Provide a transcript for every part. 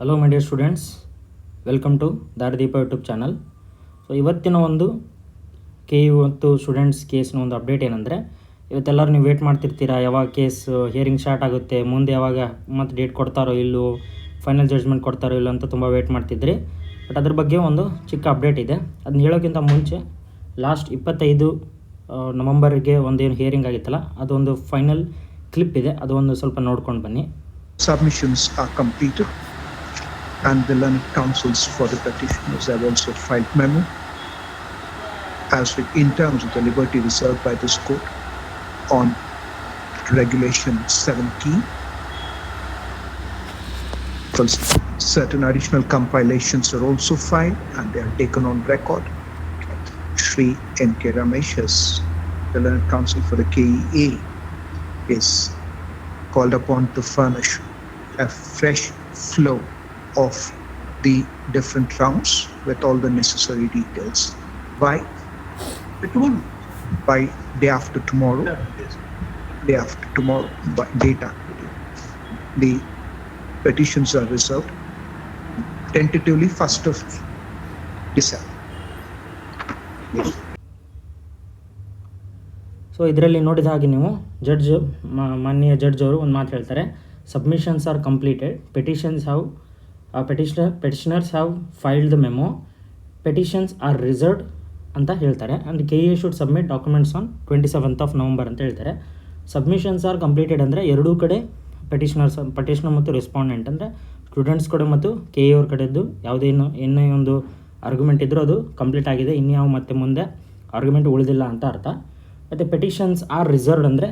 Hello my dear students, welcome to Daarideepa YouTube channel. So ಇವತ್ತಿನ ಒಂದು ಮತ್ತು ಸ್ಟೂಡೆಂಟ್ಸ್ ಕೇಸ್ನ ಒಂದು ಅಪ್ಡೇಟ್ ಏನಂದರೆ, ಇವತ್ತೆಲ್ಲರೂ ನೀವು ವೇಟ್ ಮಾಡ್ತಿರ್ತೀರಾ ಯಾವಾಗ ಕೇಸ್ ಹಿಯರಿಂಗ್ ಸ್ಟಾರ್ಟ್ ಆಗುತ್ತೆ, ಮುಂದೆ ಯಾವಾಗ ಮತ್ತು ಡೇಟ್ ಕೊಡ್ತಾರೋ ಇಲ್ಲೋ, ಫೈನಲ್ ಜಡ್ಜ್ಮೆಂಟ್ ಕೊಡ್ತಾರೋ ಇಲ್ಲೋ ಅಂತ ತುಂಬ ವೇಟ್ ಮಾಡ್ತಿದ್ರಿ. ಬಟ್ ಅದ್ರ ಬಗ್ಗೆ ಒಂದು ಚಿಕ್ಕ ಅಪ್ಡೇಟ್ ಇದೆ. ಅದನ್ನ ಹೇಳೋಕ್ಕಿಂತ ಮುಂಚೆ ಲಾಸ್ಟ್ 25 ನವಂಬರ್ಗೆ ಒಂದೇನು ಹಿಯರಿಂಗ್ ಆಗಿತ್ತಲ್ಲ, ಅದೊಂದು ಫೈನಲ್ ಕ್ಲಿಪ್ ಇದೆ, ಅದು ಒಂದು ಸ್ವಲ್ಪ ನೋಡ್ಕೊಂಡು ಬನ್ನಿ. Submissions are completed and the learned counsels for the petitioners have also filed memo as in terms of the liberty reserved by this court on regulation 17. Certain additional compilations are also filed and they are taken on record. Shri N.K. Ramesh, the learned counsel for the KEA, is called upon to furnish a fresh flow of the different rounds with all the necessary details by day after tomorrow, by date after day. The petitions are reserved tentatively 1st of December. So ಇದರಲ್ಲಿ ನೋಡಿದ ಹಾಗೆ ನೀವು ಮಾನ್ಯ judge ಅವರು ಒಂದು ಮಾತು ಹೇಳ್ತಾರೆ, submissions are completed, petitioners have filed the memo, petitions are reserved ಅಂತ ಹೇಳ್ತಾರೆ. And KEA should submit documents on 27th of November ಅಂತ ಹೇಳ್ತಾರೆ. ಸಬ್ಮಿಷನ್ಸ್ ಆರ್ ಕಂಪ್ಲೀಟೆಡ್ ಅಂದರೆ ಎರಡೂ ಕಡೆ ಪಟಿಷನರ್ ಮತ್ತು ರೆಸ್ಪಾಂಡೆಂಟ್ ಅಂದರೆ ಸ್ಟೂಡೆಂಟ್ಸ್ ಕಡೆ ಮತ್ತು KEA ಅವ್ರ ಕಡೆದ್ದು ಯಾವುದೇನು ಏನೇ ಒಂದು ಆರ್ಗ್ಯುಮೆಂಟ್ ಇದ್ದರೂ ಅದು ಕಂಪ್ಲೀಟ್ ಆಗಿದೆ, ಇನ್ಯಾವ ಮತ್ತೆ ಮುಂದೆ ಆರ್ಗ್ಯುಮೆಂಟ್ ಉಳಿದಿಲ್ಲ ಅಂತ ಅರ್ಥ. ಮತ್ತು ಪೆಟಿಷನ್ಸ್ ಆರ್ ರಿಸರ್ವ್ಡ್ ಅಂದರೆ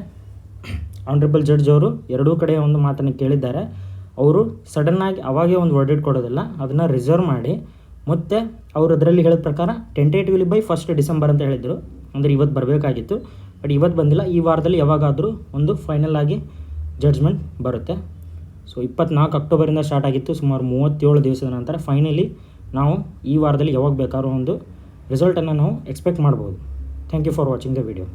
ಆನರೇಬಲ್ ಜಡ್ಜ್ ಅವರು ಎರಡೂ ಕಡೆ ಒಂದು ಮಾತನ್ನು ಕೇಳಿದ್ದಾರೆ. ಅವರು ಸಡನ್ನಾಗಿ ಅವಾಗೇ ಒಂದು ವರ್ಡಿಟ್ ಕೊಡೋದಿಲ್ಲ, ಅದನ್ನು ರಿಸರ್ವ್ ಮಾಡಿ ಮತ್ತು ಅವರು ಅದರಲ್ಲಿ ಹೇಳಿದ ಪ್ರಕಾರ ಟೆಂಟೇಟಿವ್ಲಿ ಬೈ 1st December ಅಂತ ಹೇಳಿದರು. ಅಂದರೆ ಇವತ್ತು ಬರಬೇಕಾಗಿತ್ತು, ಬಟ್ ಇವತ್ತು ಬಂದಿಲ್ಲ. ಈ ವಾರದಲ್ಲಿ ಯಾವಾಗಾದರೂ ಒಂದು ಫೈನಲ್ ಆಗಿ ಜಡ್ಜ್ಮೆಂಟ್ ಬರುತ್ತೆ. ಸೊ 24 ಅಕ್ಟೋಬರಿಂದ ಸ್ಟಾರ್ಟ್ ಆಗಿತ್ತು, ಸುಮಾರು 37 ದಿವಸದ ನಂತರ ಫೈನಲಿ ನಾವು ಈ ವಾರದಲ್ಲಿ ಯಾವಾಗ ಬೇಕಾದ್ರೂ ಒಂದು ರಿಸಲ್ಟನ್ನು ನಾವು ಎಕ್ಸ್ಪೆಕ್ಟ್ ಮಾಡ್ಬೋದು. Thank you for watching the video.